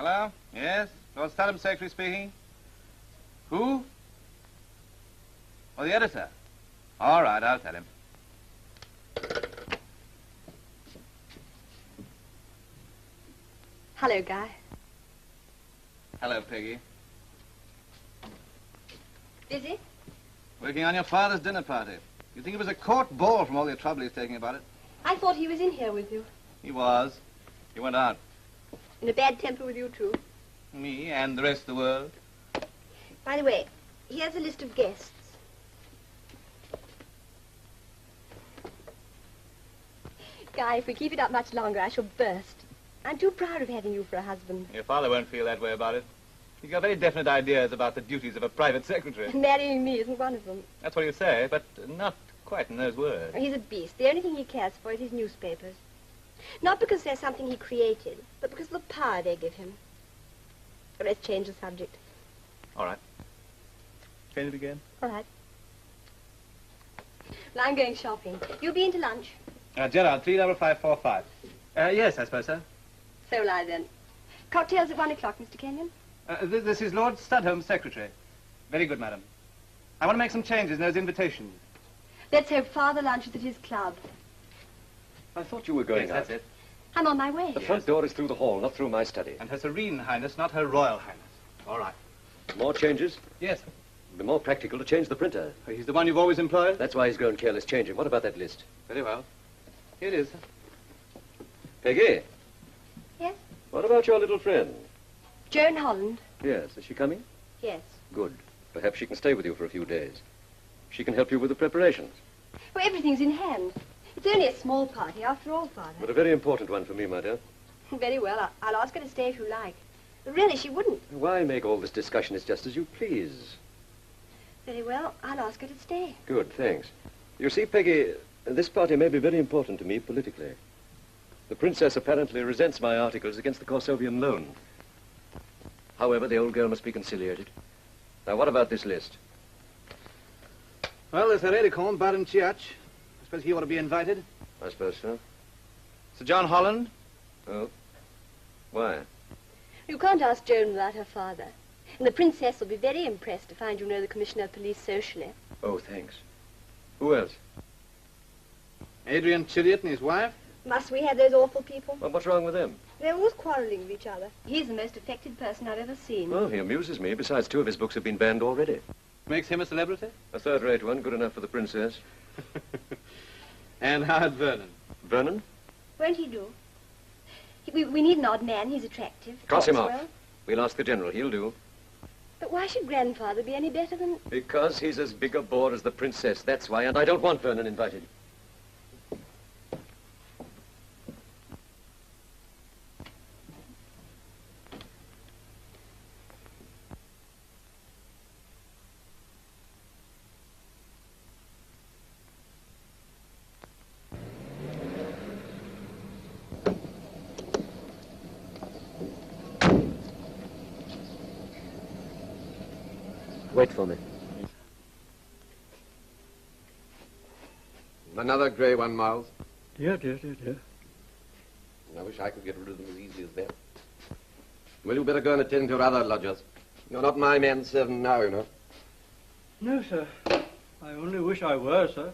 Hello? Yes? Lord Studham's secretary speaking? Who? Oh, the editor. All right, I'll tell him. Hello, Guy. Hello, Peggy. Busy? Working on your father's dinner party. You think it was a court ball from all the trouble he's taking about it? I thought he was in here with you. He was. He went out. In a bad temper with you, too. Me and the rest of the world. By the way, here's a list of guests. Guy, if we keep it up much longer, I shall burst. I'm too proud of having you for a husband. Your father won't feel that way about it. He's got very definite ideas about the duties of a private secretary. Marrying me isn't one of them. That's what you say, but not quite in those words. He's a beast. The only thing he cares for is his newspapers. Not because they're something he created, but because of the power they give him. Let's change the subject. All right. Change it again? All right. Well, I'm going shopping. You'll be into lunch? Gerard, 35545. Yes, I suppose so. So will I, then. Cocktails at 1 o'clock, Mr. Kenyon. This is Lord Studham's secretary. Very good, madam. I want to make some changes in those invitations. Let's hope Father lunches at his club. I thought you were going out. That's it. I'm on my way. The front door is through the hall, not through my study. And Her Serene Highness, not Her Royal Highness. All right. More changes? Yes. It'd be more practical to change the printer. He's the one you've always employed? That's why he's grown careless changing. What about that list? Very well. Here it is. Peggy, Yes? what about your little friend? Joan Holland. Yes, is she coming? Yes. Good. Perhaps she can stay with you for a few days. She can help you with the preparations. Well, everything's in hand. It's only a small party, after all, Father. But a very important one for me, my dear. Very well. I'll ask her to stay if you like. But really, she wouldn't. Why make all this discussion? It's just as you please. Very well. I'll ask her to stay. Good, thanks. You see, Peggy, this party may be very important to me politically. The princess apparently resents my articles against the Korsovian loan. However, the old girl must be conciliated. Now, what about this list? Well, there's Heredicon, Baron Chiach. I suppose he ought to be invited. I suppose so. Sir John Holland. Oh? Why? You can't ask Joan without her father. And the princess will be very impressed to find you know the Commissioner of Police socially. Oh, thanks. Who else? Adrian Chilliot and his wife. Must we have those awful people? Well, what's wrong with them? They're always quarreling with each other. He's the most affected person I've ever seen. Well, he amuses me. Besides, 2 of his books have been banned already. Makes him a celebrity. A third-rate one, good enough for the princess. And Howard Vernon. Vernon? Won't he do? We need an odd man. He's attractive. Cross him Talks off. well. We'll ask the general. He'll do. But why should Grandfather be any better than... Because he's as big a bore as the princess. That's why. And I don't want Vernon invited. Wait for me. Another grey one, Miles. Dear. I wish I could get rid of them as easy as that. Well, you better go and attend to your other lodgers. You're not my manservant now, you know. No, sir. I only wish I were, sir.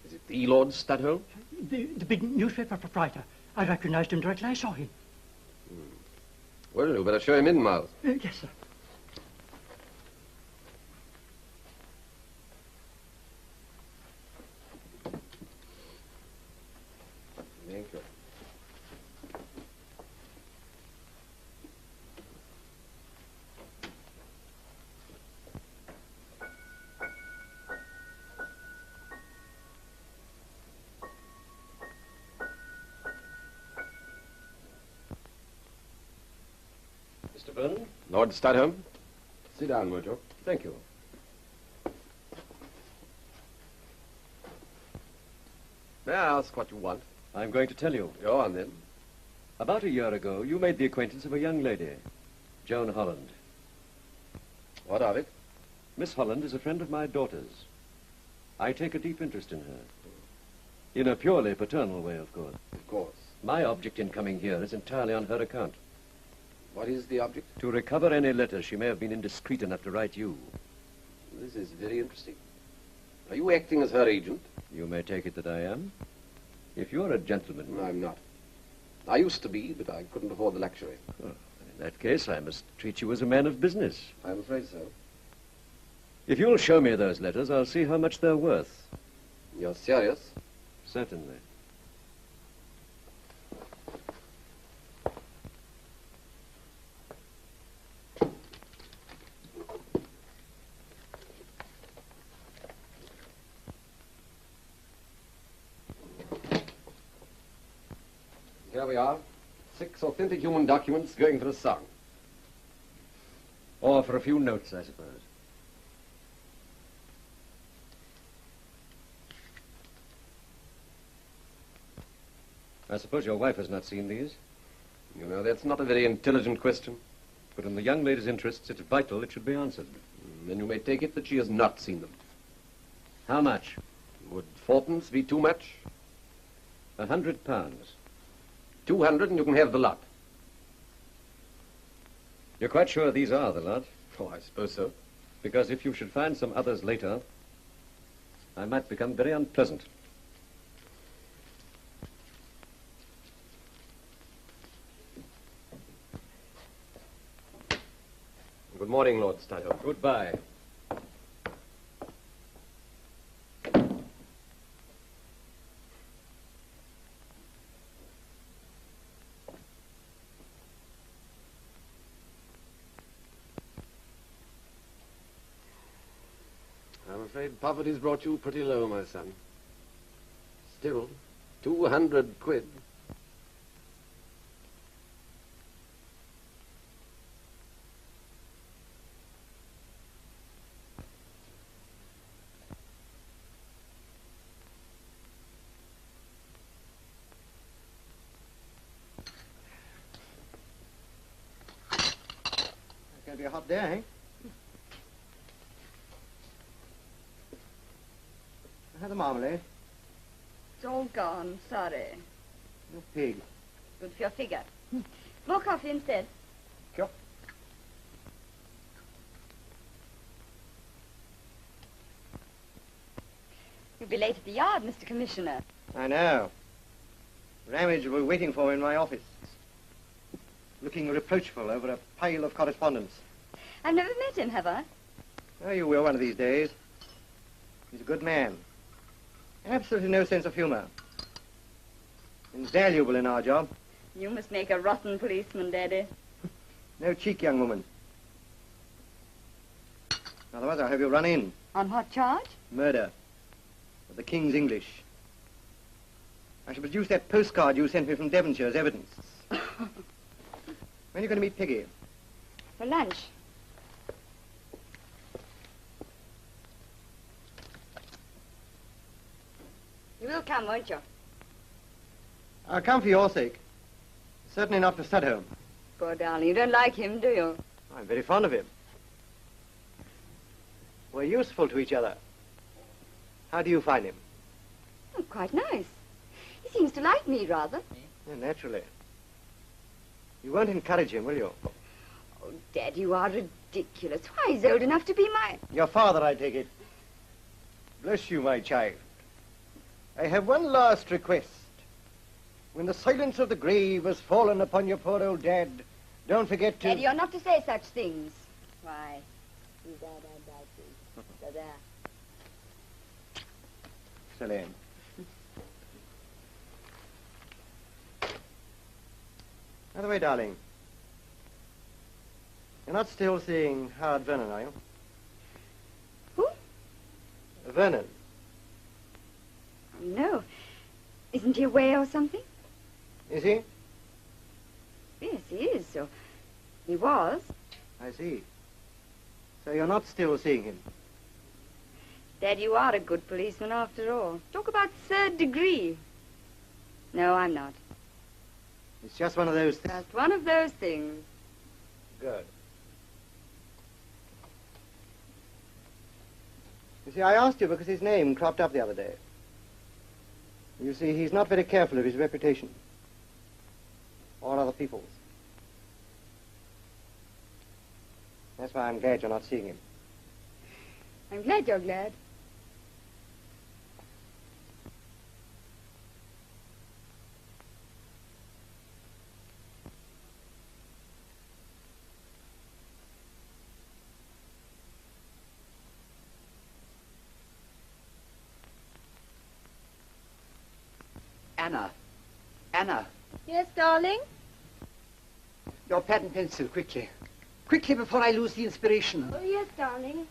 Is it the Lord Studholme? The big newspaper proprietor. I recognized him directly I saw him. Well, you better show him in, Miles. Yes, sir. Thank you. Mr. Vernon? Lord Studholme, sit down, won't you? Thank you. May I ask what you want? I'm going to tell you. Go on, then. About a year ago, you made the acquaintance of a young lady, Joan Holland. What of it? Miss Holland is a friend of my daughter's. I take a deep interest in her. In a purely paternal way, of course. Of course. My object in coming here is entirely on her account. What is the object? To recover any letters she may have been indiscreet enough to write you. This is very interesting. Are you acting as her agent? You may take it that I am. If you're a gentleman... I'm not. I used to be, but I couldn't afford the luxury. Oh, in that case, I must treat you as a man of business. I'm afraid so. If you'll show me those letters, I'll see how much they're worth. You're serious? Certainly. Here we are. 6 authentic human documents going for a song. Or for a few notes, I suppose. I suppose your wife has not seen these? You know, that's not a very intelligent question. But in the young lady's interests, it's vital it should be answered. Then you may take it that she has not seen them. How much? Would fourpence be too much? £100. 200 and you can have the lot. You're quite sure these are the lot? Oh, I suppose so. Because if you should find some others later, I might become very unpleasant. Good morning, Lord Stanhope. Goodbye. I'm afraid poverty's brought you pretty low, my son. Still, 200 quid. It's going to be a hot day, eh? I had the marmalade. It's all gone, sorry. You pig. Good for your figure. More coffee instead. Sure. You'll be late at the yard, Mr. Commissioner. I know. Ramage will be waiting for me in my office, looking reproachful over a pile of correspondence. I've never met him, have I? Oh, you will one of these days. He's a good man. Absolutely no sense of humor. Invaluable in our job. You must make a rotten policeman, Daddy. No cheek, young woman. Otherwise, I'll have you run in. On what charge? Murder. Of the King's English. I shall produce that postcard you sent me from Devonshire as evidence. When are you going to meet Peggy? For lunch. You will come, won't you? I'll come for your sake. Certainly not for Studholme. Poor darling, you don't like him, do you? I'm very fond of him. We're useful to each other. How do you find him? Oh, quite nice. He seems to like me, rather. Yeah, naturally. You won't encourage him, will you? Oh, Dad, you are ridiculous. Why, he's old enough to be my... Your father, I take it. Bless you, my child. I have one last request. When the silence of the grave has fallen upon your poor old dad, don't forget to... Daddy, you're not to say such things. Why? Celine. By the way, darling, you're not still seeing Howard Vernon, are you? Who? Vernon. No. Isn't he away or something? Is he? Yes, he is, so... He was. I see. So you're not still seeing him? Dad, you are a good policeman after all. Talk about third degree. No, I'm not. It's just one of those things. Just one of those things. Good. You see, I asked you because his name cropped up the other day. You see, he's not very careful of his reputation. Or other people's. That's why I'm glad you're not seeing him. I'm glad you're glad. Anna. Anna, Yes, darling? your pad and pencil, quickly. Quickly before I lose the inspiration. Oh, yes, darling.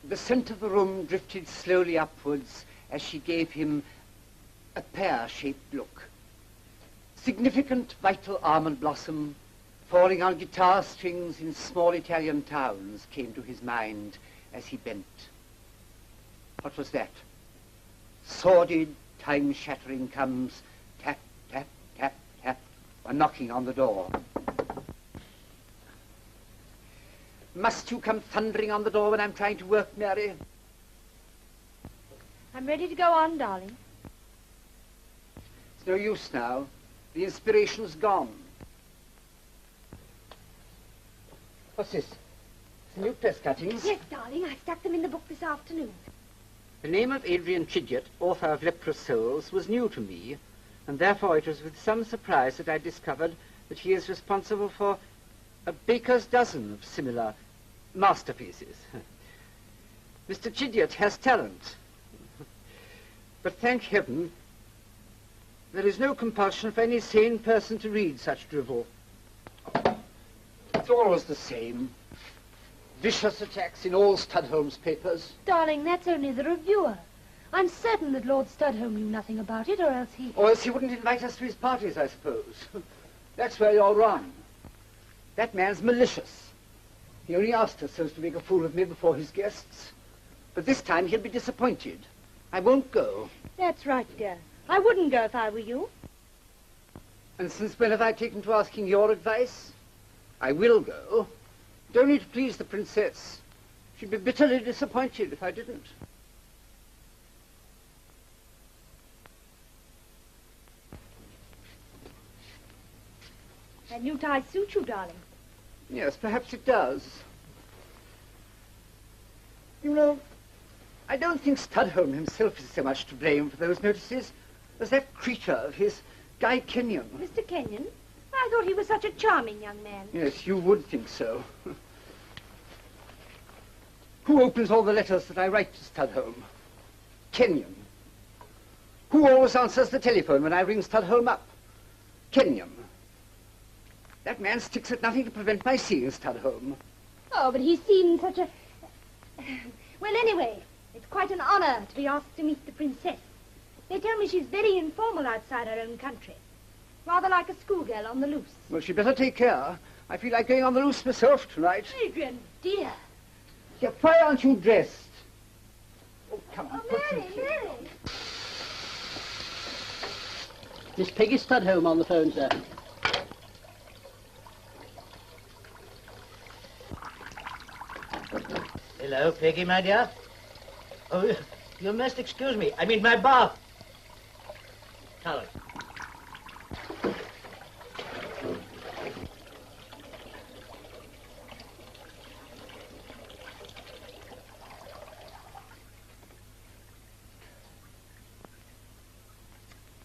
The scent of the room drifted slowly upwards as she gave him a pear-shaped look. Significant, vital almond blossom falling on guitar strings in small Italian towns came to his mind as he bent. What was that? Sordid, time-shattering comes tap, tap, tap, tap, a knocking on the door. Must you come thundering on the door when I'm trying to work, Mary? I'm ready to go on, darling. It's no use now. The inspiration's gone. What's this? Some new press cuttings? Yes, darling, I stuck them in the book this afternoon. The name of Adrian Chidgett, author of Leprous Souls, was new to me, and therefore it was with some surprise that I discovered that he is responsible for a baker's dozen of similar masterpieces. Mr. Chidgett has talent, but thank heaven there is no compulsion for any sane person to read such drivel. It's always the same. Vicious attacks in all Studholme's papers. Darling, that's only the reviewer. I'm certain that Lord Studholme knew nothing about it, or else he... Or else he wouldn't invite us to his parties, I suppose. That's where you're wrong. That man's malicious. He only asked us so as to make a fool of me before his guests. But this time he'll be disappointed. I won't go. That's right, dear. I wouldn't go if I were you. And since when have I taken to asking your advice? I will go. Only to please the princess. She'd be bitterly disappointed if I didn't. That new tie suits you, darling. Yes, perhaps it does. You know, I don't think Studholme himself is so much to blame for those notices as that creature of his, Guy Kenyon. Mr. Kenyon? I thought he was such a charming young man. Yes, you would think so. Who opens all the letters that I write to Studholme? Kenyon. Who always answers the telephone when I ring Studholme up? Kenyon. That man sticks at nothing to prevent my seeing Studholme. Oh, but he seemed such a... Well, anyway, it's quite an honor to be asked to meet the princess. They tell me she's very informal outside her own country. Rather like a schoolgirl on the loose. Well, she'd better take care. I feel like going on the loose myself tonight. Adrian, dear. Yeah, why aren't you dressed? Oh, come on. Oh, Mary, Mary. Miss Peggy Studholme on the phone, sir. Hello, Peggy, my dear. Oh, you must excuse me. I mean my bath. Towel.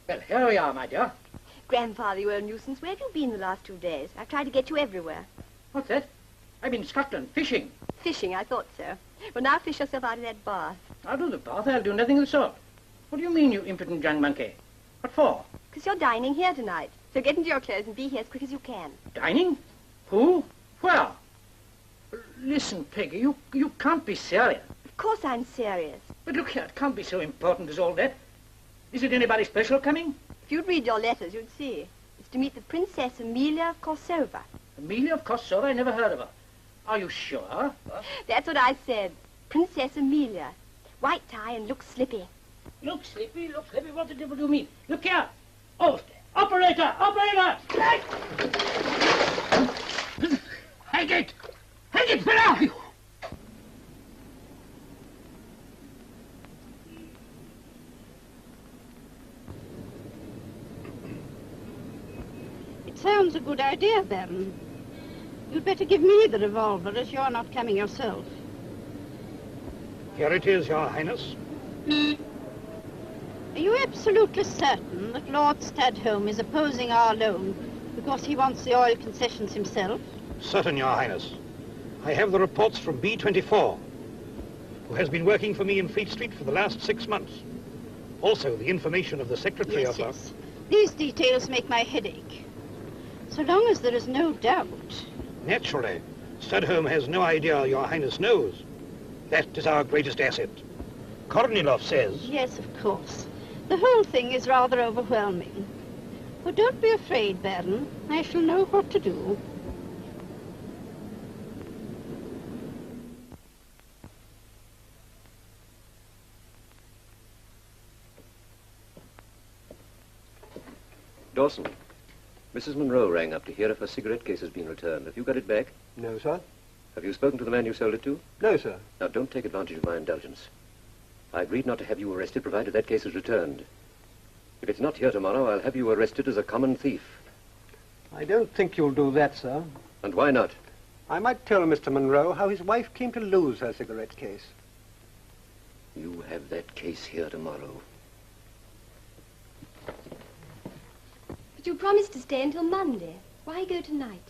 Well, here we are, my dear. Grandfather, you old nuisance. Where have you been the last 2 days? I've tried to get you everywhere. What's that? I'm in Scotland, fishing. Fishing, I thought so. Well, now fish yourself out of that bath. Out of the bath? I'll do nothing of the sort. What do you mean, you impudent young monkey? What for? Because you're dining here tonight. So get into your clothes and be here as quick as you can. Dining? Who? Where? Listen, Peggy, you can't be serious. Of course I'm serious. But look here, it can't be so important as all that. Is it anybody special coming? If you'd read your letters, you'd see. It's to meet the Princess Amelia of Korsova. Amelia of Korsova? I never heard of her. Are you sure? That's what I said. Princess Amelia. White tie and looks slippy. Look, Slippy, what the devil do you mean? Look here! Oh, operator! Hang it! Where are you? It sounds a good idea, Baron. You'd better give me the revolver, as you're not coming yourself. Here it is, Your Highness. Are you absolutely certain that Lord Stadholm is opposing our loan because he wants the oil concessions himself? Certain, Your Highness. I have the reports from B24, who has been working for me in Fleet Street for the last 6 months. Also, the information of the Secretary of... Yes. These details make my head ache. So long as there is no doubt. Naturally. Stadholm has no idea Your Highness knows. That is our greatest asset. Kornilov says... Yes, of course. The whole thing is rather overwhelming. But don't be afraid, Baron. I shall know what to do. Dawson, Mrs. Monroe rang up to hear if her cigarette case has been returned. Have you got it back? No, sir. Have you spoken to the man you sold it to? No, sir. Now, don't take advantage of my indulgence. I agreed not to have you arrested, provided that case is returned. If it's not here tomorrow, I'll have you arrested as a common thief. I don't think you'll do that, sir. And why not? I might tell Mr. Monroe how his wife came to lose her cigarette case. You have that case here tomorrow. But you promised to stay until Monday. Why go tonight?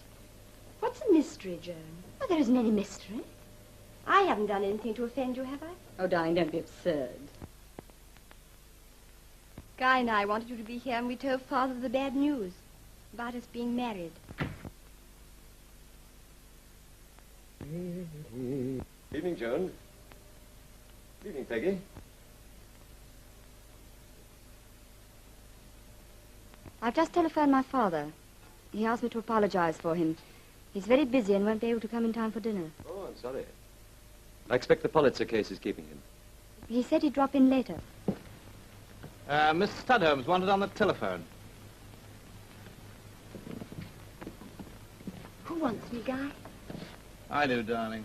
What's the mystery, Joan? Oh, there isn't any mystery. I haven't done anything to offend you, have I? Oh, darling, don't be absurd. Guy and I wanted you to be here, and we told Father the bad news about us being married. Evening, Joan. Evening, Peggy. I've just telephoned my father. He asked me to apologize for him. He's very busy and won't be able to come in time for dinner. Oh, I'm sorry. I expect the Pulitzer case is keeping him. He said he'd drop in later. Mr. Stadholm's wanted on the telephone. Who wants me, Guy? I do, darling.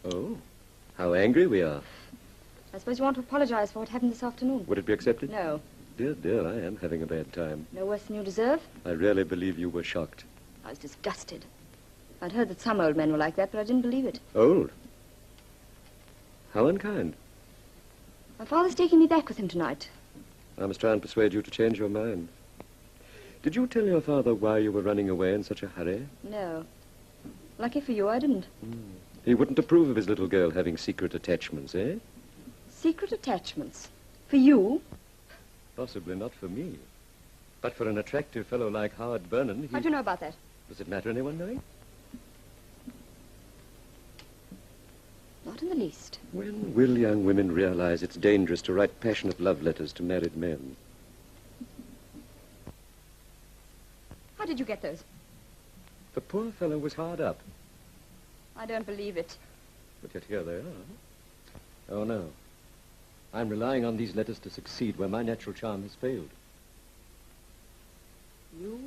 Oh, how angry we are. I suppose you want to apologize for what happened this afternoon. Would it be accepted? No. Dear, dear, I am having a bad time. No worse than you deserve. I really believe you were shocked. I was disgusted. I'd heard that some old men were like that, but I didn't believe it. Old? How unkind. My father's taking me back with him tonight. I must try and persuade you to change your mind. Did you tell your father why you were running away in such a hurry? No. Lucky for you, I didn't. He wouldn't approve of his little girl having secret attachments, eh? Secret attachments? For you? Possibly not for me. But for an attractive fellow like Howard Vernon, How do you know about that? Does it matter anyone knowing? Not in the least. When will young women realize it's dangerous to write passionate love letters to married men? How did you get those? The poor fellow was hard up, I don't believe it. but yet here they are. Oh, no. I'm relying on these letters to succeed where my natural charm has failed. You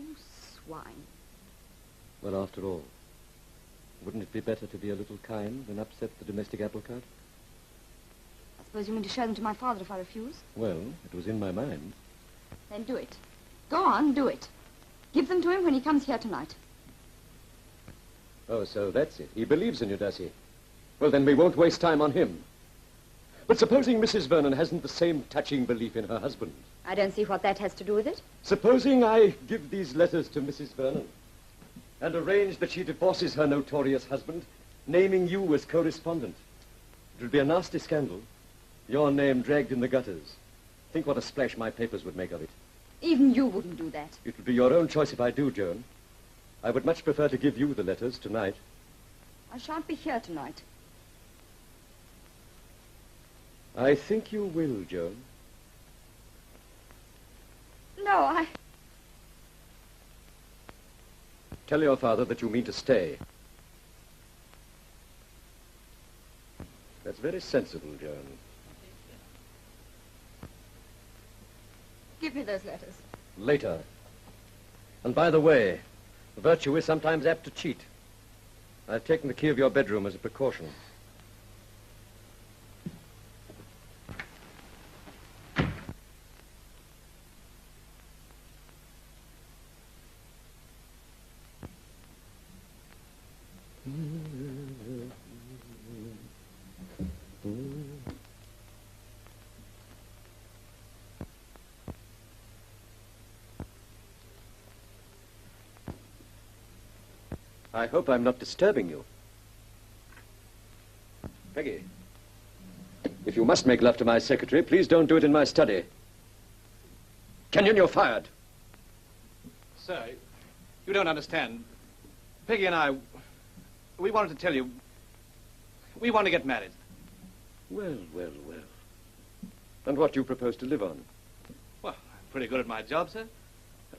swine. Well, after all, wouldn't it be better to be a little kind than upset the domestic apple cart? I suppose you mean to show them to my father if I refuse? Well, it was in my mind. Then do it. Go on, do it. Give them to him when he comes here tonight. Oh, so that's it. He believes in you, does he? Well, then we won't waste time on him. But supposing Mrs. Vernon hasn't the same touching belief in her husband? I don't see what that has to do with it. Supposing I give these letters to Mrs. Vernon and arrange that she divorces her notorious husband, naming you as correspondent. It would be a nasty scandal. Your name dragged in the gutters. Think what a splash my papers would make of it. Even you wouldn't do that. It would be your own choice if I do, Joan. I would much prefer to give you the letters tonight. I shan't be here tonight. I think you will, Joan. No, Tell your father that you mean to stay. That's very sensible, Joan. Give me those letters. Later. And by the way, virtue is sometimes apt to cheat. I've taken the key of your bedroom as a precaution. I hope I'm not disturbing you. Peggy, if you must make love to my secretary, please don't do it in my study. Kenyon, you're fired. Sir, you don't understand. Peggy and I, we wanted to tell you, we want to get married. Well, well, well. And what do you propose to live on? Well, I'm pretty good at my job, sir.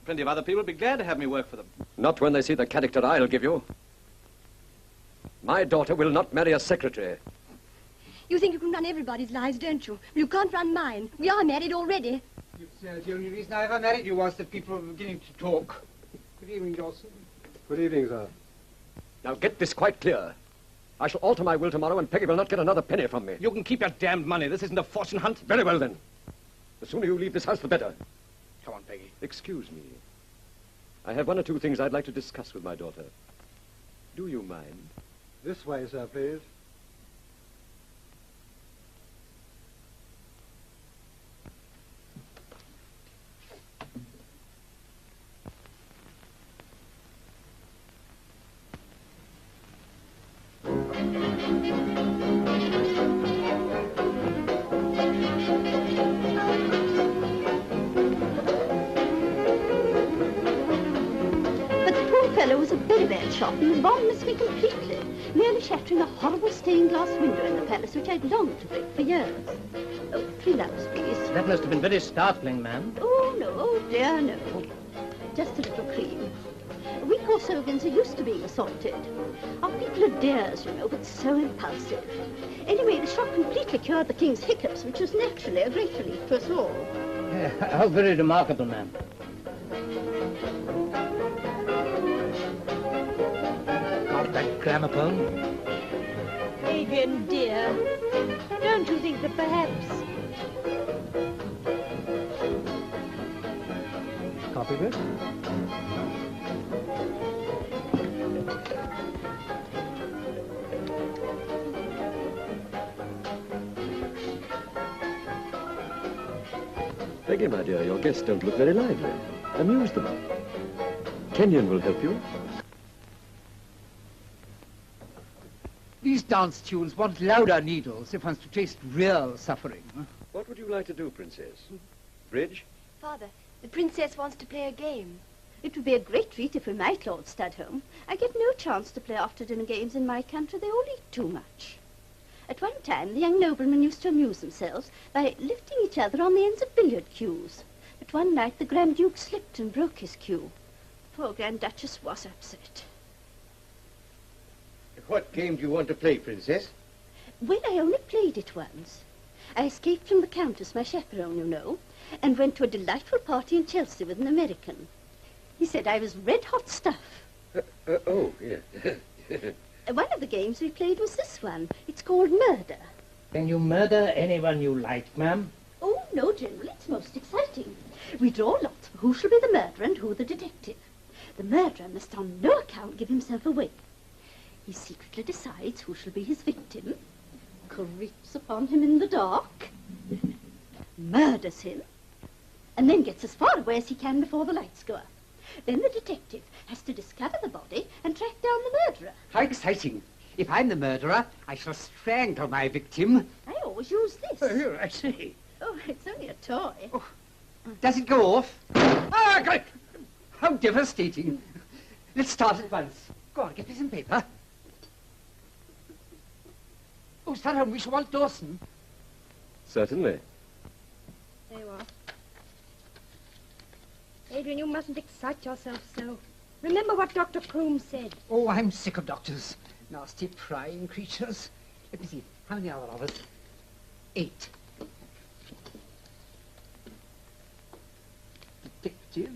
Plenty of other people would be glad to have me work for them. Not when they see the character I'll give you. My daughter will not marry a secretary. You think you can run everybody's lives, don't you? Well, you can't run mine. We are married already. The only reason I ever married you was that people were beginning to talk. Good evening, Dawson. Good evening, sir. Now get this quite clear. I shall alter my will tomorrow and Peggy will not get another penny from me. You can keep your damned money. This isn't a fortune hunt. Very well, then. The sooner you leave this house, the better. Come on, Peggy. Excuse me. I have one or two things I'd like to discuss with my daughter. Do you mind? This way, sir, please. Fellow was a very bad shot and the bomb missed me completely, nearly shattering a horrible stained glass window in the palace which I'd longed to break for years. Oh, 3 lamps, please. That must have been very startling, ma'am. Oh, no, oh dear, no. Just a little cream. A week or so against are used to being assaulted. Our people are dears, you know, but so impulsive. Anyway, the shock completely cured the king's hiccups, which was naturally a great relief to us all. How very remarkable, ma'am. That gramophone. Adrian, dear, don't you think that perhaps... Copyright? Peggy, my dear, your guests don't look very lively. Amuse them. Kenyon will help you. These dance tunes want louder needles if one's to taste real suffering. What would you like to do, Princess? Bridge? Father, the princess wants to play a game. It would be a great treat if we might, Lord Studholme. I get no chance to play after-dinner games in my country. They all eat too much. At one time, the young noblemen used to amuse themselves by lifting each other on the ends of billiard cues. But one night, the Grand Duke slipped and broke his cue. The poor Grand Duchess was upset. What game do you want to play, Princess? Well, I only played it once. I escaped from the Countess, my chaperone, you know, and went to a delightful party in Chelsea with an American. He said I was red-hot stuff. Oh, yeah. One of the games we played was this one. It's called Murder. Can you murder anyone you like, ma'am? Oh, no, General, it's most exciting. We draw lots for who shall be the murderer and who the detective. The murderer must on no account give himself away. He secretly decides who shall be his victim, creeps upon him in the dark, murders him, and then gets as far away as he can before the lights go up. Then the detective has to discover the body and track down the murderer. How exciting. If I'm the murderer, I shall strangle my victim. I always use this. Oh, here, I see. Oh, it's only a toy. Oh, does it go off? Ah, God! How devastating. Let's start at once. Go on, get me some paper. Oh, Studholme, we shall want Dawson. Certainly. There you are. Adrian, you mustn't excite yourself so. Remember what Dr. Croom said. Oh, I'm sick of doctors. Nasty, prying creatures. Let me see. How many other of us? 8. Detective.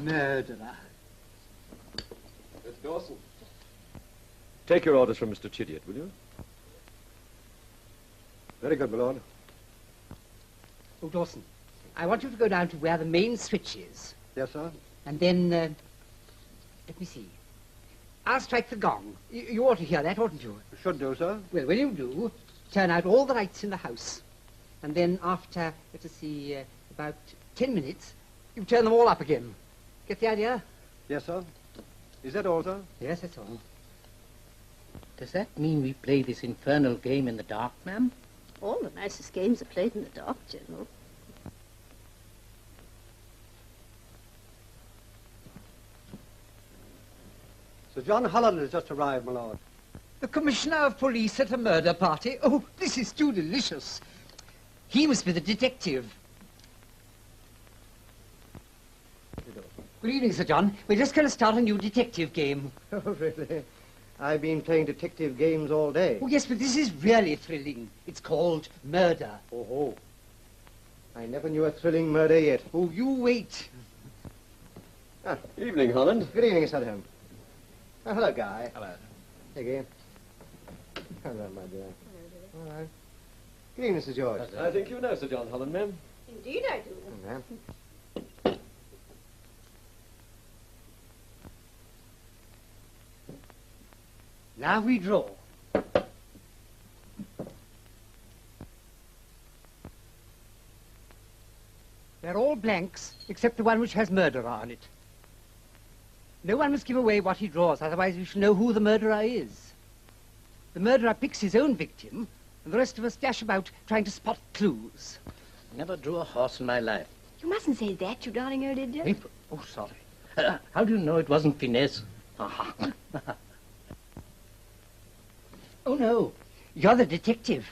Murderer. Miss Dawson. Take your orders from Mr. Chidiot, will you? Very good, my lord. Oh, Dawson, I want you to go down to where the main switch is. Yes, sir. And then, let me see. I'll strike the gong. You ought to hear that, oughtn't you? Should do, sir. Well, when you do, turn out all the lights in the house. And then after, let us see, about 10 minutes, you turn them all up again. Get the idea? Yes, sir. Is that all, sir? Yes, that's all. Does that mean we play this infernal game in the dark, ma'am? All the nicest games are played in the dark, General. Sir John Holland has just arrived, my lord. The Commissioner of Police at a murder party? Oh, this is too delicious. He must be the detective. Good evening, Sir John. We're just going to start a new detective game. Oh, really? I've been playing detective games all day. Oh, yes, but this is really thrilling. It's called Murder. Oh. I never knew a thrilling murder yet. Oh, you wait. Evening, Holland. Good evening, Sir Holmes. Oh, hello, Guy. Hello. Again. Hello, my dear. All right. Good evening, Mrs. George. I think you know Sir John Holland, ma'am. Indeed I do. Oh, ma'am. Now we draw. They're all blanks, except the one which has murderer on it. No one must give away what he draws, otherwise we shall know who the murderer is. The murderer picks his own victim, and the rest of us dash about trying to spot clues. Never drew a horse in my life. You mustn't say that, you darling old idiot. April. Oh, sorry. How do you know it wasn't finesse? Aha. Oh, no. You're the detective.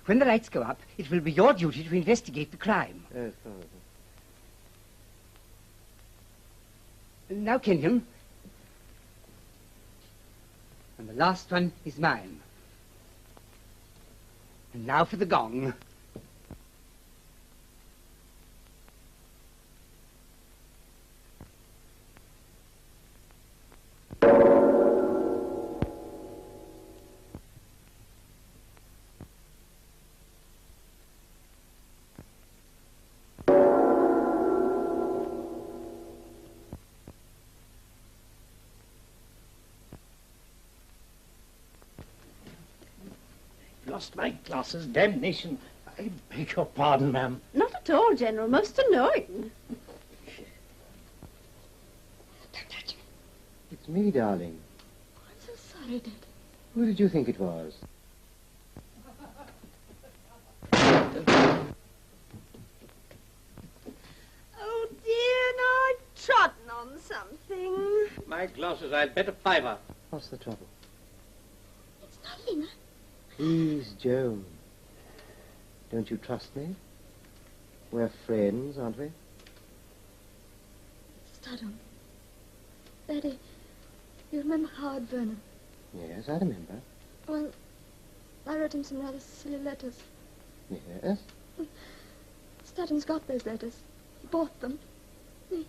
When the lights go up, it will be your duty to investigate the crime. Yes, Now, Kenyon. And the last one is mine. And now for the gong. Lost my glasses, damnation. I beg your pardon, ma'am. Not at all, General. Most annoying. Don't touch me. It's me, darling. I'm so sorry, Dad. Who did you think it was? Oh, dear, now I've trodden on something. My glasses, I'll bet a fiver. What's the trouble? It's nothing. Please, Joan. Don't you trust me? We're friends, aren't we? Studham. Daddy, you remember Howard Vernon? Yes, I remember. Well, I wrote him some rather silly letters. Yes? Studham's got those letters. He bought them. He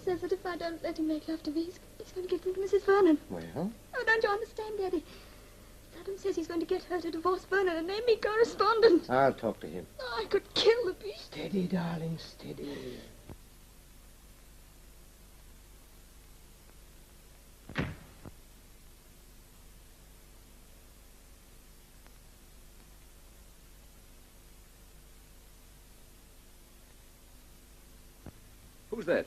says that if I don't let him make love to me, he's going to give them to Mrs. Vernon. Well? Oh, don't you understand, Daddy? Studham says he's going to get her to divorce Vernon and name me correspondent. I'll talk to him. Oh, I could kill the beast. Steady, darling, steady. Who's that?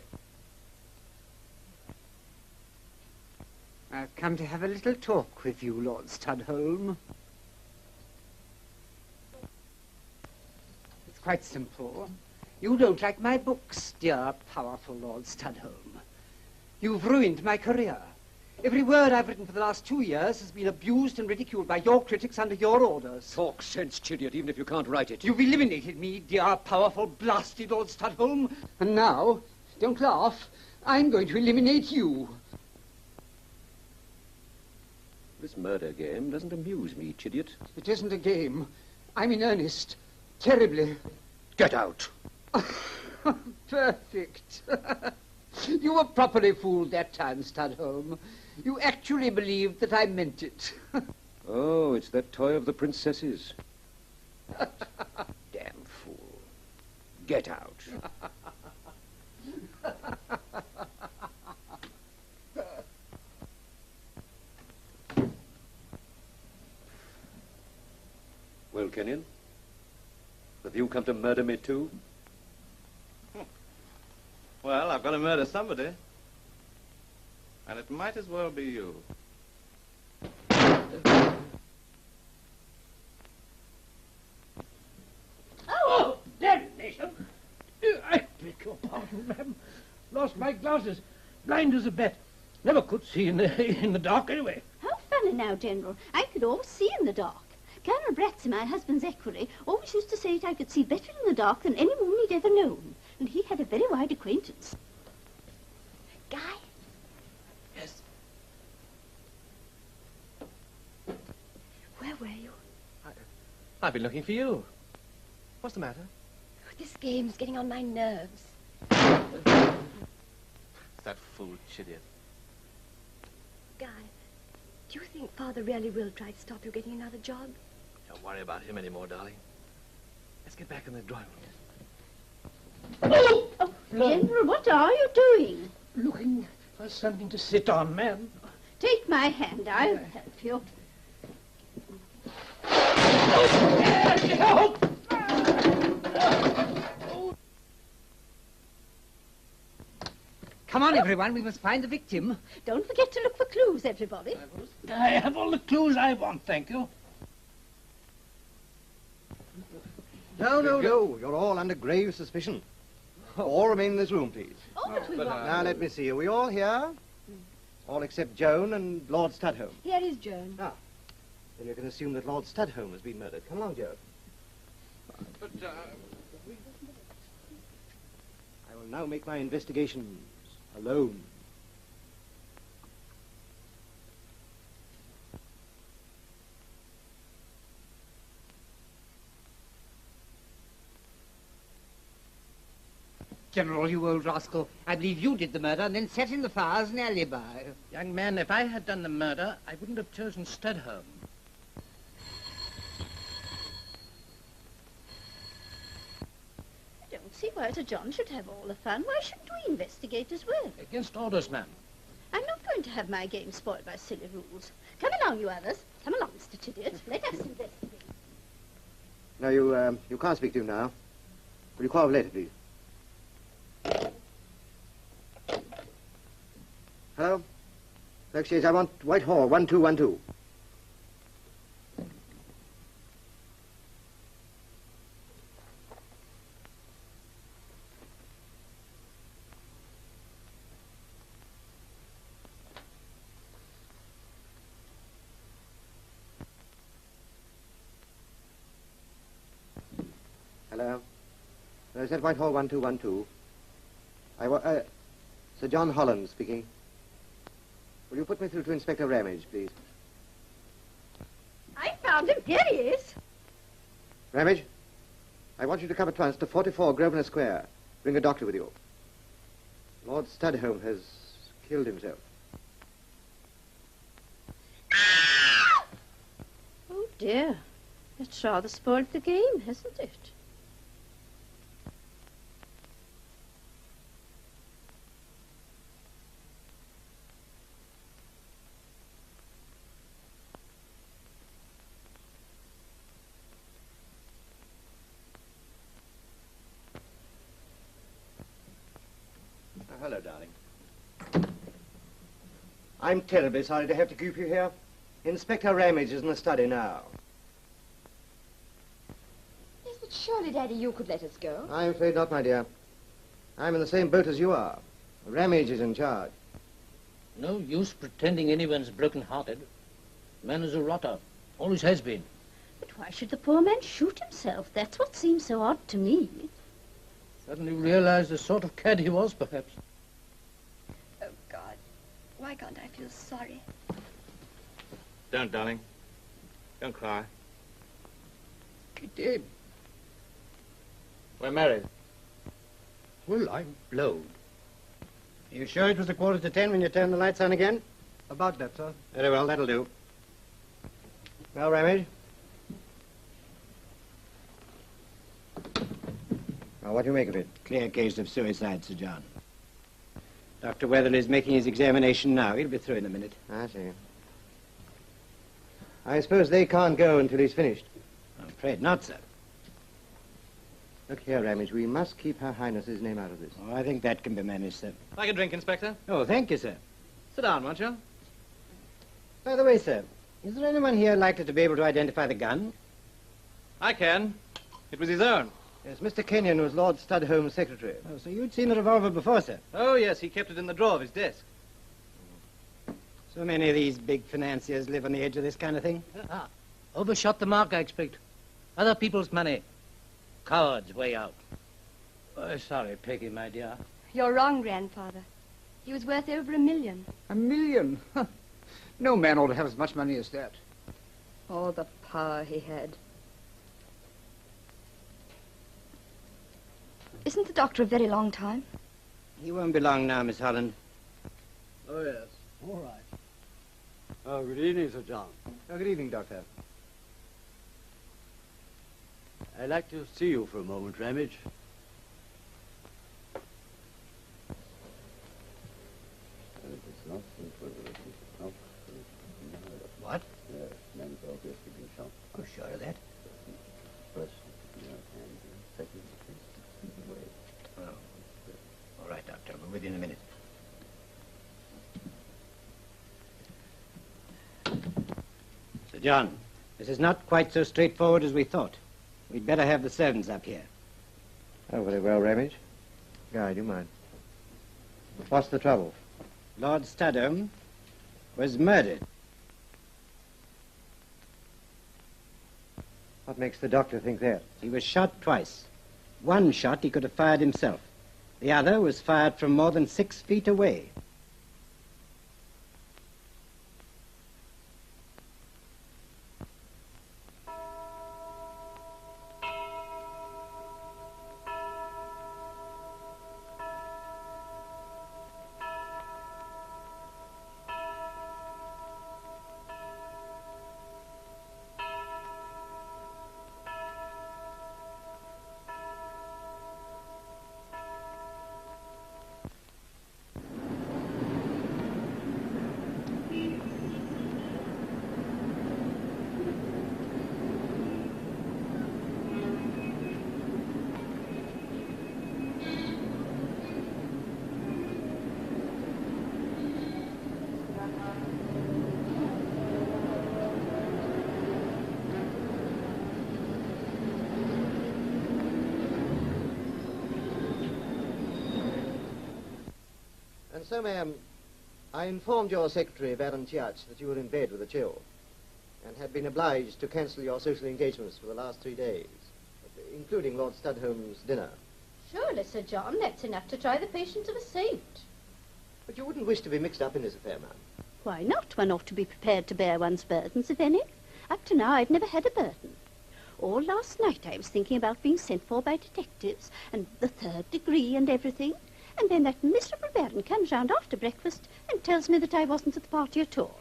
I've come to have a little talk with you, Lord Studholme. It's quite simple. You don't like my books, dear, powerful Lord Studholme. You've ruined my career. Every word I've written for the last 2 years has been abused and ridiculed by your critics under your orders. Talk sense, Chidiot, even if you can't write it. You've eliminated me, dear, powerful, blasted Lord Studholme. And now, don't laugh, I'm going to eliminate you. This murder game doesn't amuse me, Chidiout. It isn't a game. I'm in earnest. Terribly. Get out. Perfect. You were properly fooled that time, Studholme. You actually believed that I meant it. Oh, it's that toy of the princess's. Damn fool. Get out. Well, Kenyon, have you come to murder me too? Well, I've got to murder somebody. And it might as well be you. Oh, damnation! I beg your pardon, ma'am. Lost my glasses. Blind as a bat. Never could see in the dark anyway. How funny now, General. I could always see in the dark. Colonel Bratsey, my husband's equerry, always used to say that I could see better in the dark than any woman he'd ever known. And he had a very wide acquaintance. Guy? Yes. Where were you? I've been looking for you. What's the matter? This game's getting on my nerves. It's that fool Chidiout. Guy, do you think Father really will try to stop you getting another job? Don't worry about him anymore, darling. Let's get back in the drawing room. Oh! General, what are you doing? Looking for something to sit on, ma'am. Take my hand. I'll help you. Help! Come on, everyone. We must find the victim. Don't forget to look for clues, everybody. I have all the clues I want, thank you. No, no, no. You're all under grave suspicion. All remain in this room, please. Oh, but we won't. Now, let me see. Are we all here? All except Joan and Lord Studholme. Here is Joan. Ah. Then you can assume that Lord Studholme has been murdered. Come along, Joan. But, I will now make my investigations alone. General, you old rascal. I believe you did the murder and then set in the fire as an alibi. Young man, if I had done the murder, I wouldn't have chosen Studholme. I don't see why Sir John should have all the fun. Why shouldn't we investigate as well? Against orders, ma'am. I'm not going to have my game spoiled by silly rules. Come along, you others. Come along, Mr. Chidiout. Let us investigate. No, you can't speak to him now. Will you call later, please? Hello? Exchange, I want Whitehall, 1212. Hello? Is that Whitehall 1212? Sir John Holland speaking. Will you put me through to Inspector Ramage, please? I found him. Here he is. Ramage, I want you to come at once to 44 Grosvenor Square. Bring a doctor with you. Lord Studholme has killed himself. Oh, dear. That's rather spoiled the game, hasn't it? Hello, darling. I'm terribly sorry to have to keep you here. Inspector Ramage is in the study now. Yes, but surely, Daddy, you could let us go. I'm afraid not, my dear. I'm in the same boat as you are. Ramage is in charge. No use pretending anyone's broken-hearted. Man is a rotter. Always has been. But why should the poor man shoot himself? That's what seems so odd to me. Suddenly realized the sort of cad he was, perhaps. Oh, God. Why can't I feel sorry? Don't, darling. Don't cry. He did. We're married. Well, I'm blowed. You sure it was 10:15 when you turned the lights on again? About that, sir. Very well, that'll do. Well, Ramage? Now, what do you make of it? Clear case of suicide, Sir John. Dr. Weatherly's making his examination now. He'll be through in a minute. I see. I suppose they can't go until he's finished. I'm afraid not, sir. Look here, Ramage, we must keep Her Highness's name out of this. Oh, I think that can be managed, sir. Like a drink, Inspector? Oh, thank you, sir. Sit down, won't you? By the way, sir, is there anyone here likely to be able to identify the gun? I can. It was his own. Yes, Mr. Kenyon was Lord Studholme's secretary. Oh, so you'd seen the revolver before, sir? Oh, yes, he kept it in the drawer of his desk. So many of these big financiers live on the edge of this kind of thing. Overshot the mark, I expect. Other people's money. Cowards way out. Oh, sorry, Peggy, my dear. You're wrong, Grandfather. He was worth over $1 million. $1 million? No man ought to have as much money as that. Oh, the power he had. Isn't the doctor a very long time? He won't be long now, Miss Holland. Oh, yes. All right. Oh, good evening, Sir John. Oh, good evening, Doctor. I'd like to see you for a moment, Ramage. What? Oh, sure of that. Oh. All right, Doctor. We're with you in a minute. Sir John, this is not quite so straightforward as we thought. We'd better have the servants up here. Oh, very well, Ramage. Guy, do you mind? What's the trouble? Lord Studholme was murdered. What makes the doctor think that? He was shot twice. One shot he could have fired himself. The other was fired from more than 6 feet away. And so, ma'am, I informed your secretary, Baron Tiach, that you were in bed with a chill and had been obliged to cancel your social engagements for the last 3 days, including Lord Studholme's dinner. Surely, Sir John, that's enough to try the patience of a saint. But you wouldn't wish to be mixed up in this affair, ma'am. Why not? One ought to be prepared to bear one's burdens, if any. Up to now, I've never had a burden. All last night I was thinking about being sent for by detectives and the 3rd degree and everything. And then that miserable Baron comes round after breakfast and tells me that I wasn't at the party at all.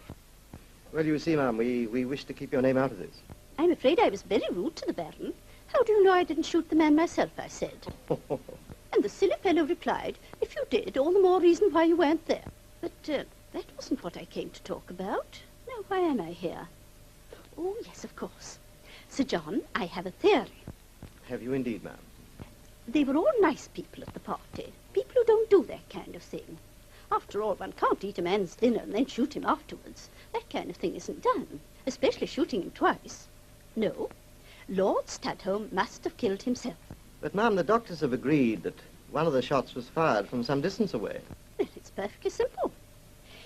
Well, you see, ma'am, we wish to keep your name out of this. I'm afraid I was very rude to the Baron. How do you know I didn't shoot the man myself, I said. And the silly fellow replied, if you did, all the more reason why you weren't there. But that wasn't what I came to talk about. Now, why am I here? Oh, yes, of course. Sir John, I have a theory. Have you indeed, ma'am? They were all nice people at the party. People who don't do that kind of thing. After all, one can't eat a man's dinner and then shoot him afterwards. That kind of thing isn't done, especially shooting him twice. No, Lord Studholme must have killed himself. But, ma'am, the doctors have agreed that one of the shots was fired from some distance away. Well, it's perfectly simple.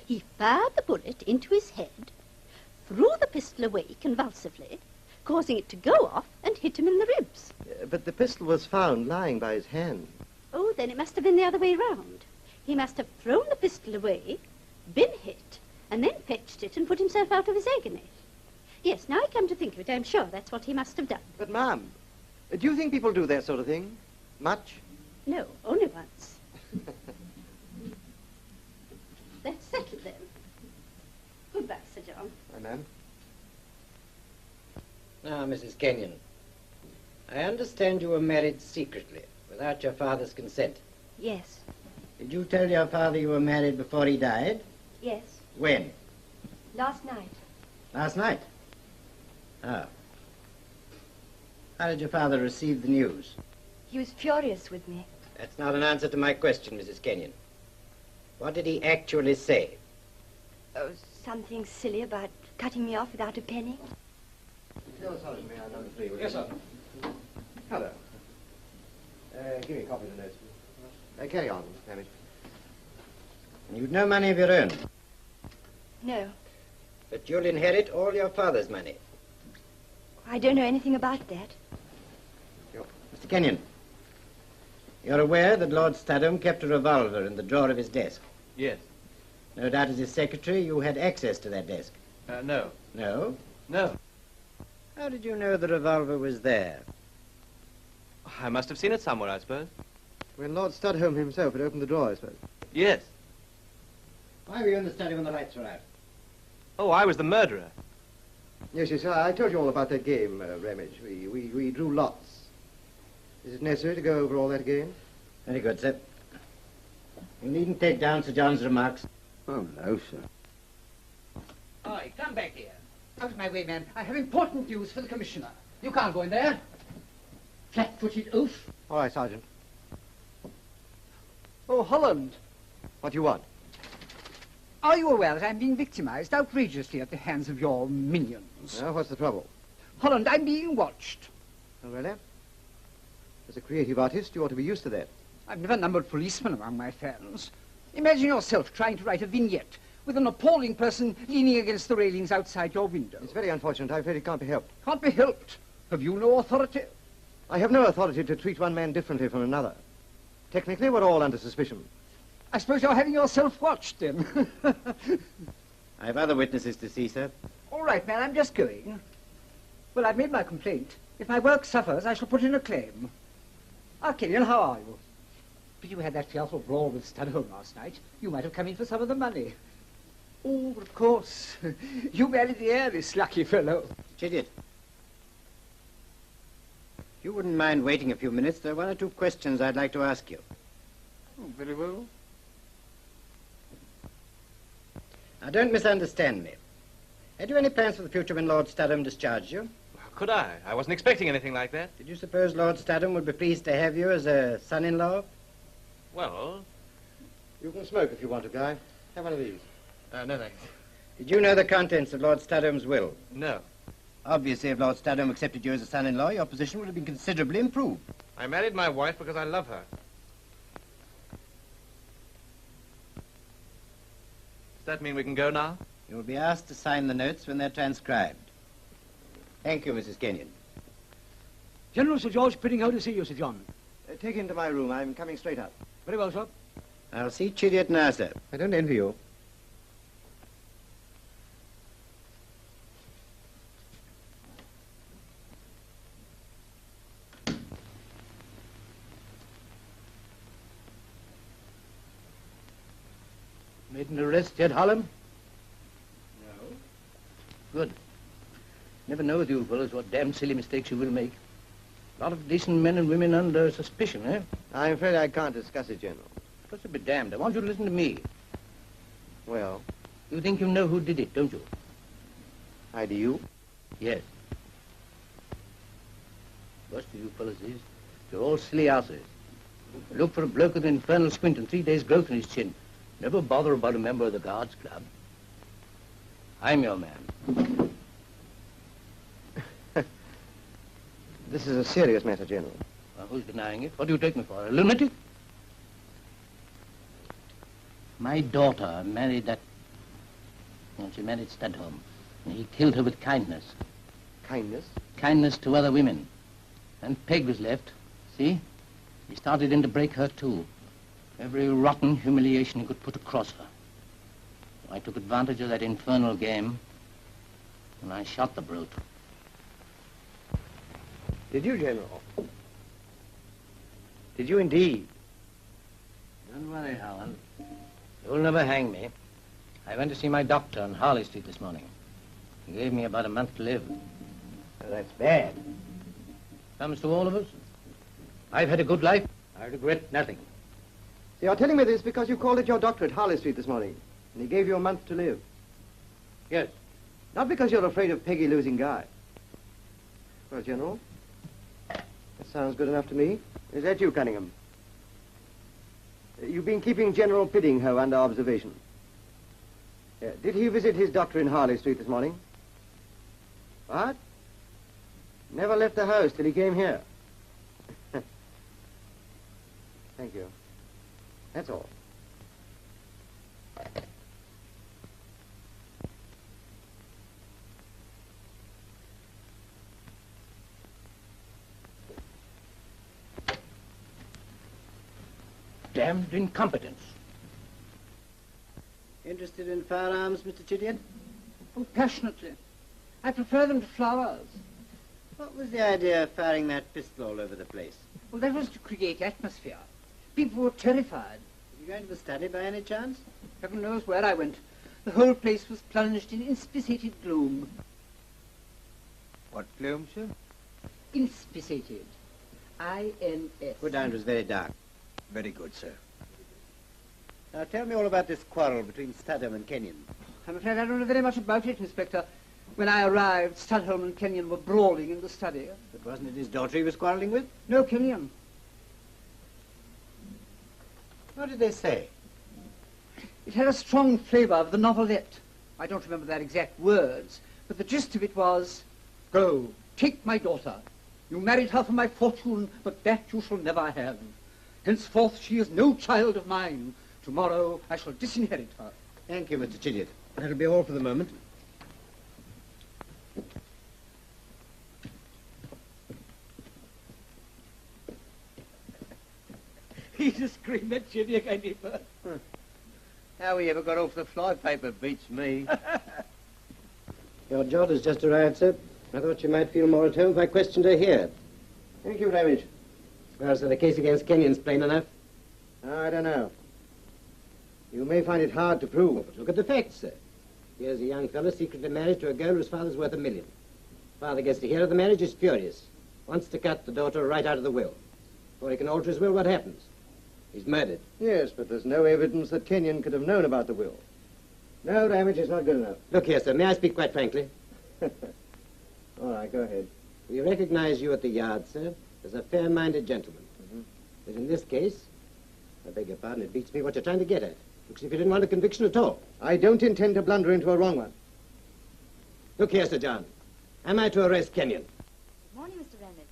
He fired the bullet into his head, threw the pistol away convulsively, causing it to go off and hit him in the ribs. But the pistol was found lying by his hand. Oh, then it must have been the other way round. He must have thrown the pistol away, been hit, and then fetched it and put himself out of his agony. Yes, now I come to think of it, I'm sure that's what he must have done. But, ma'am, do you think people do that sort of thing? Much? No, only once. That's settled then. Goodbye, Sir John. Bye, ma'am. Now, Mrs. Kenyon, I understand you were married secretly, without your father's consent. Yes. Did you tell your father you were married before he died? Yes. When? Last night. Last night? Oh. How did your father receive the news? He was furious with me. That's not an answer to my question, Mrs. Kenyon. What did he actually say? Oh, something silly about cutting me off without a penny. No, sorry, may I number 3, will you? Yes, sir. Hello. Give me a copy of the notes. Carry on, Hamish. You've no money of your own, No, but you'll inherit all your father's money. I don't know anything about that. Mr. Kenyon, you're aware that Lord Studham kept a revolver in the drawer of his desk. Yes. No doubt as his secretary, you had access to that desk. No. No? No. How did you know the revolver was there? I must have seen it somewhere, I suppose. When Lord Studholme himself had opened the drawer, I suppose. Yes. Why were you in the study when the lights were out? Oh, I was the murderer. Yes, yes, I told you all about that game, Ramage. We drew lots. Is it necessary to go over all that again? Very good, sir. You needn't take down Sir John's remarks. Oh, no, sir. Oi, come back here. Out of my way, man. I have important news for the Commissioner. You can't go in there. Flat-footed oaf. All right, Sergeant. Oh, Holland. What do you want? Are you aware that I'm being victimized outrageously at the hands of your minions? Well, what's the trouble? Holland, I'm being watched. Oh, really? As a creative artist, you ought to be used to that. I've never numbered policemen among my fans. Imagine yourself trying to write a vignette with an appalling person leaning against the railings outside your window. It's very unfortunate. I'm afraid it can't be helped. Can't be helped. Have you no authority? I have no authority to treat one man differently from another. Technically, we're all under suspicion. I suppose you're having yourself watched, then. I have other witnesses to see, sir. All right, man, I'm just going. Well, I've made my complaint. If my work suffers, I shall put in a claim. Kenyon, how are you? But you had that fearful brawl with Studholme last night. You might have come in for some of the money. Oh, of course. You married the heiress, lucky fellow. Chidget. If you wouldn't mind waiting a few minutes, there are one or two questions I'd like to ask you. Oh, very well. Now, don't misunderstand me. Had you any plans for the future when Lord Studham discharged you? How could I? I wasn't expecting anything like that. Did you suppose Lord Studham would be pleased to have you as a son-in-law? Well... You can smoke if you want to, Guy. Have one of these. No, thanks. Did you know the contents of Lord Studham's will? No. Obviously, if Lord Studham accepted you as a son-in-law, your position would have been considerably improved. I married my wife because I love her. Does that mean we can go now? You'll be asked to sign the notes when they're transcribed. Thank you, Mrs. Kenyon. General Sir George Pidding, how to see you, Sir John? Take him to my room. I'm coming straight up. Very well, sir. I'll see Chidget now, sir. I don't envy you. Made an arrest yet, Harlem? No. Good. Never know with you fellows what damn silly mistakes you will make. A lot of decent men and women under suspicion, eh? I'm afraid I can't discuss it, General. Just to be damned. I want you to listen to me. Well, You think you know who did it, don't you? do you? Yes. Worst of you fellows is, you're all silly asses. Look for a bloke with an infernal squint and 3 days' growth in his chin. Never bother about a member of the Guards Club. I'm your man. This is a serious matter, General. Well, who's denying it? What do you take me for, a lunatic? My daughter married that... Well, she married Studholme. And he killed her with kindness. Kindness? Kindness to other women. And Peg was left. See? He started in to break her, too. Every rotten humiliation he could put across her. I took advantage of that infernal game, and I shot the brute. Did you, General? Did you indeed? Don't worry, Howland. You'll never hang me. I went to see my doctor on Harley Street this morning. He gave me about a month to live. Well, that's bad. Comes to all of us. I've had a good life. I regret nothing. So you're telling me this because you called at your doctor at Harley Street this morning, and he gave you a month to live? Yes. Not because you're afraid of Peggy losing Guy. Well, General, that sounds good enough to me. Is that you, Cunningham? You've been keeping General Piddinghoe under observation. Did he visit his doctor in Harley Street this morning? What? Never left the house till he came here. Thank you. That's all. Damned incompetence. Interested in firearms, Mr. Chidiock? Oh, passionately. I prefer them to flowers. What was the idea of firing that pistol all over the place? Well, that was to create atmosphere. People were terrified. Were you going to the study by any chance? Heaven knows where I went. The whole place was plunged in inspissated gloom. What gloom, sir? Inspissated. I-N-S. Good down, it was very dark. Very good, sir. Now tell me all about this quarrel between Studholme and Kenyon. I'm afraid I don't know very much about it, Inspector. When I arrived, Studholme and Kenyon were brawling in the study. But wasn't it his daughter he was quarreling with? No, Kenyon. What did they say? It had a strong flavour of the novelette. I don't remember their exact words, but the gist of it was, "Go, take my daughter. You married her for my fortune, but that you shall never have. Henceforth she is no child of mine. Tomorrow I shall disinherit her." Thank you, Mr. Chidiock. That'll be all for the moment. He's a scream at Chidiock, ain't he, Bert? How he ever got off the flypaper beats me. Your Jod has just arrived, sir. I thought you might feel more at home if I questioned her here. Thank you, Ramage. Well, so the case against Kenyon's plain enough? I don't know. You may find it hard to prove. But look at the facts, sir. Here's a young fellow secretly married to a girl whose father's worth $1 million. Father gets to hear of the marriage, is furious. Wants to cut the daughter right out of the will. Before he can alter his will, what happens? He's murdered. Yes, but there's no evidence that Kenyon could have known about the will. No, Ramage is not good enough. Look here, sir. May I speak quite frankly? All right, go ahead. We recognize you at the Yard, sir, as a fair-minded gentleman. But in this case, I beg your pardon, it beats me what you're trying to get at. Looks as if you didn't want a conviction at all. I don't intend to blunder into a wrong one. Look here, Sir John. Am I to arrest Kenyon? Good morning, Mr. Ramage.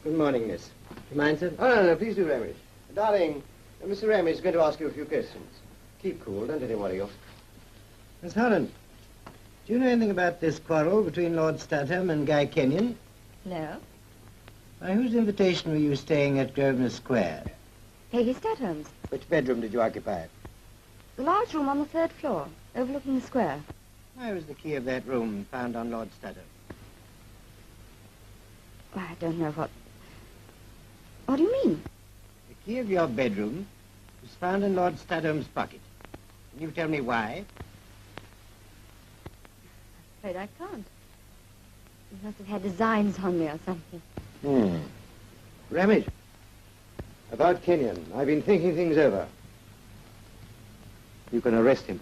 Good morning, miss. You mind, sir? Oh, no, please do, Ramage. Darling, Mr. Ramage is going to ask you a few questions. Keep cool, don't let him worry you. Miss Holland, do you know anything about this quarrel between Lord Studholme and Guy Kenyon? No. By whose invitation were you staying at Grosvenor Square? Peggy Studholme's. Which bedroom did you occupy? The large room on the 3rd floor, overlooking the square. Why was the key of that room found on Lord Studholme? Why, I don't know what... What do you mean? The key of your bedroom was found in Lord Studholme's pocket. Can you tell me why? I'm afraid I can't. He must have had designs on me or something. Ramage, about Kenyon, I've been thinking things over. You can arrest him.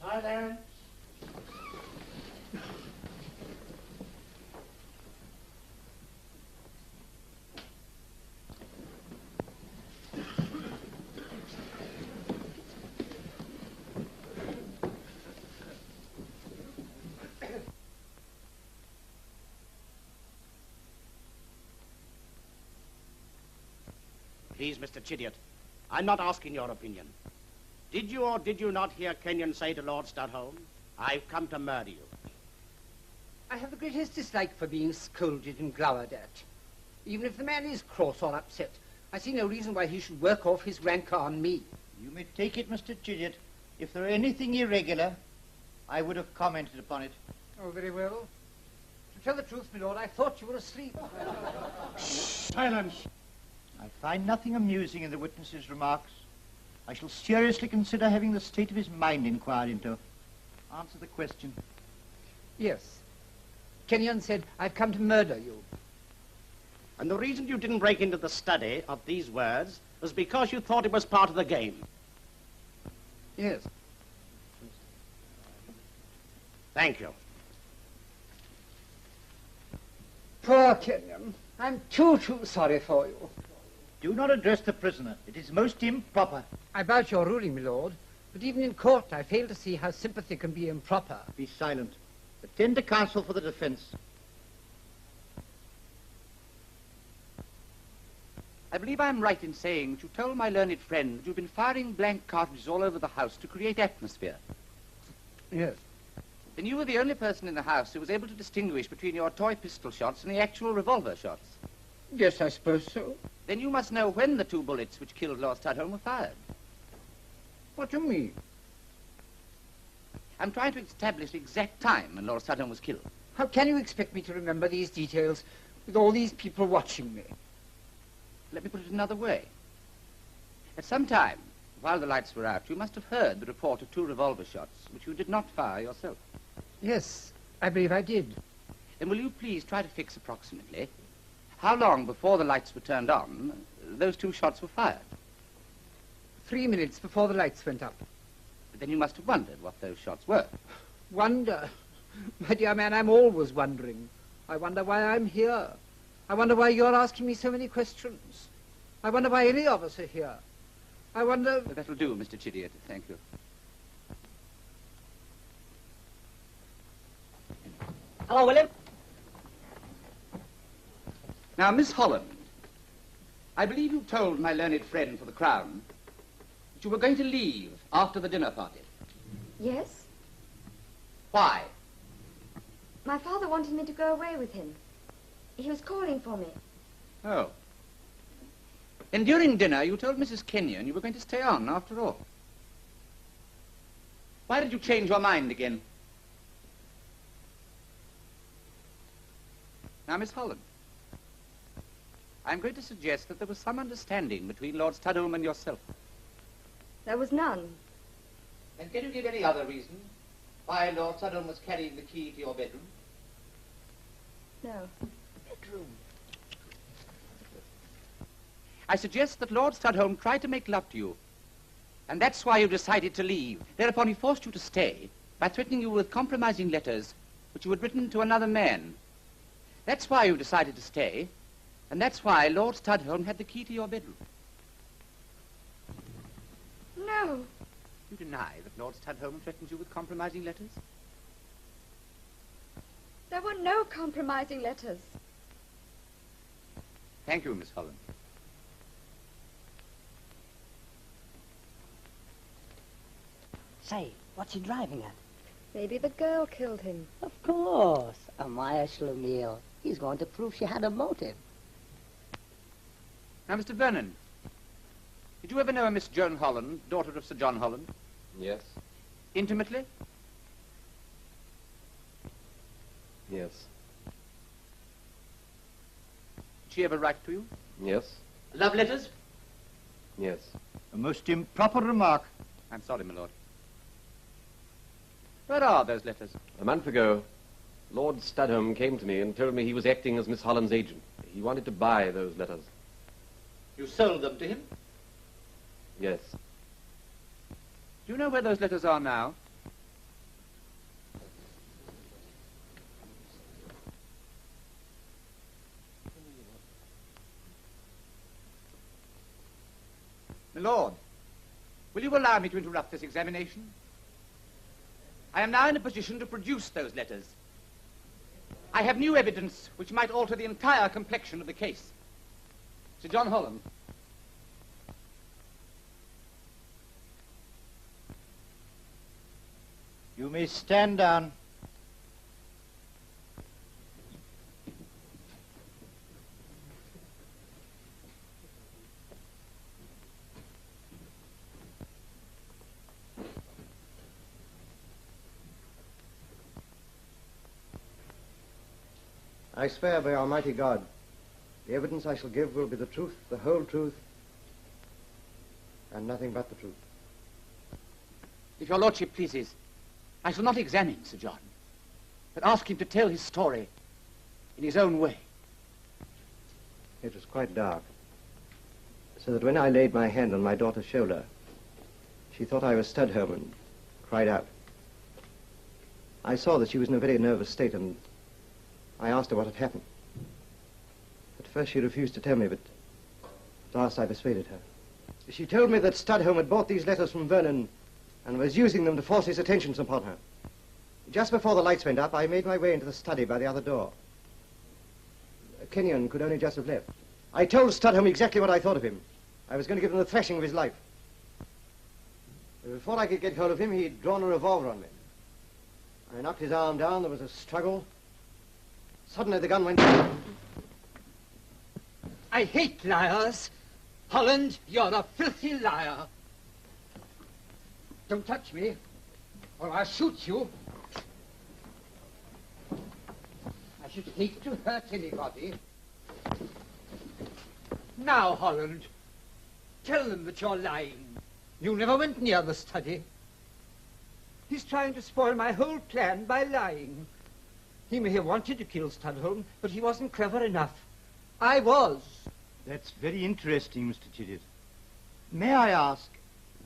Silence. Please, Mr. Chidiock, I'm not asking your opinion. Did you or did you not hear Kenyon say to Lord Studholme, I've come to murder you? I have the greatest dislike for being scolded and glowered at. Even if the man is cross or upset, I see no reason why he should work off his rancor on me. You may take it, Mr. Chidiock. If there were anything irregular, I would have commented upon it. Oh, very well. To tell the truth, my lord, I thought you were asleep. Silence! I find nothing amusing in the witness's remarks. I shall seriously consider having the state of his mind inquired into. Answer the question. Yes. Kenyon said, I've come to murder you. And the reason you didn't break into the study of these words was because you thought it was part of the game. Yes. Thank you. Poor Kenyon. I'm too sorry for you. Do not address the prisoner. It is most improper. I vouch your ruling, my lord, but even in court I fail to see how sympathy can be improper. Be silent. Attend to counsel for the defense. I believe I'm right in saying that you told my learned friend that you've been firing blank cartridges all over the house to create atmosphere. Yes. Then you were the only person in the house who was able to distinguish between your toy pistol shots and the actual revolver shots. Yes, I suppose so. Then you must know when the 2 bullets which killed Lord Studholme were fired. What do you mean? I'm trying to establish the exact time when Lord Studholme was killed. How can you expect me to remember these details with all these people watching me? Let me put it another way. At some time, while the lights were out, you must have heard the report of 2 revolver shots, which you did not fire yourself. Yes, I believe I did. Then will you please try to fix approximately how long before the lights were turned on those 2 shots were fired? 3 minutes before the lights went up. But then you must have wondered what those shots were. Wonder? My dear man, I'm always wondering. I wonder why I'm here. I wonder why you're asking me so many questions. I wonder why any of us are here. I wonder... Well, that'll do, Mr. Chidiock. Thank you. Hello, William. Now, Miss Holland, I believe you told my learned friend for the Crown that you were going to leave after the dinner party. Yes? Why? My father wanted me to go away with him. He was calling for me. Oh. Then during dinner you told Mrs. Kenyon you were going to stay on after all. Why did you change your mind again? Now, Miss Holland, I'm going to suggest that there was some understanding between Lord Studholme and yourself. There was none. And can you give any other reason why Lord Studholme was carrying the key to your bedroom? No. Bedroom. I suggest that Lord Studholme tried to make love to you, and that's why you decided to leave. Thereupon he forced you to stay by threatening you with compromising letters which you had written to another man. That's why you decided to stay, and that's why Lord Studholme had the key to your bedroom. No. You deny that Lord Studholme threatened you with compromising letters? There were no compromising letters. Thank you, Miss Holland. Say, what's he driving at? Maybe the girl killed him. Of course. Amaya Schlemiel. He's going to prove she had a motive. Now, Mr. Vernon, did you ever know a Miss Joan Holland, daughter of Sir John Holland? Yes. Intimately? Yes. Did she ever write to you? Yes. Love letters? Yes. A most improper remark. I'm sorry, my lord. Where are those letters? A month ago, Lord Studholme came to me and told me he was acting as Miss Holland's agent. He wanted to buy those letters. You sold them to him? Yes. Do you know where those letters are now? My lord, will you allow me to interrupt this examination? I am now in a position to produce those letters. I have new evidence which might alter the entire complexion of the case. Sir John Holland, You may stand down. I swear by Almighty God, the evidence I shall give will be the truth, the whole truth, and nothing but the truth. If your lordship pleases, I shall not examine Sir John, but ask him to tell his story in his own way. It was quite dark, so that when I laid my hand on my daughter's shoulder, she thought I was Studholme and cried out. I saw that she was in a very nervous state, and I asked her what had happened. At first she refused to tell me, but at last I persuaded her. She told me that Studholme had bought these letters from Vernon and was using them to force his attentions upon her. Just before the lights went up, I made my way into the study by the other door. Kenyon could only just have left. I told Studholme exactly what I thought of him. I was going to give him the thrashing of his life. But before I could get hold of him, he'd drawn a revolver on me. I knocked his arm down, there was a struggle. Suddenly the gun went... I hate liars. Holland, you're a filthy liar. Don't touch me, or I'll shoot you. I should hate to hurt anybody. Now, Holland, tell them that you're lying. You never went near the study. He's trying to spoil my whole plan by lying. He may have wanted to kill Studholme, but he wasn't clever enough. I was. That's very interesting, Mr. Chidget. May I ask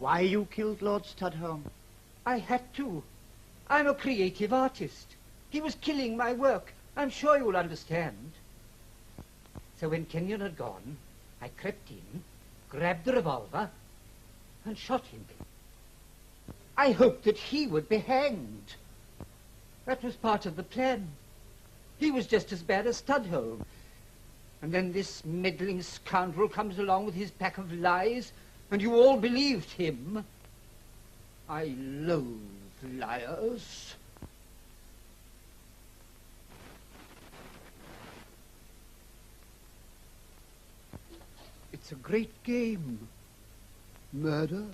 why you killed Lord Studholme? I had to. I'm a creative artist. He was killing my work. I'm sure you'll understand. So when Kenyon had gone, I crept in, grabbed the revolver, and shot him. I hoped that he would be hanged. That was part of the plan. He was just as bad as Studholme. And then this meddling scoundrel comes along with his pack of lies, and you all believed him. I loathe liars. It's a great game. Murder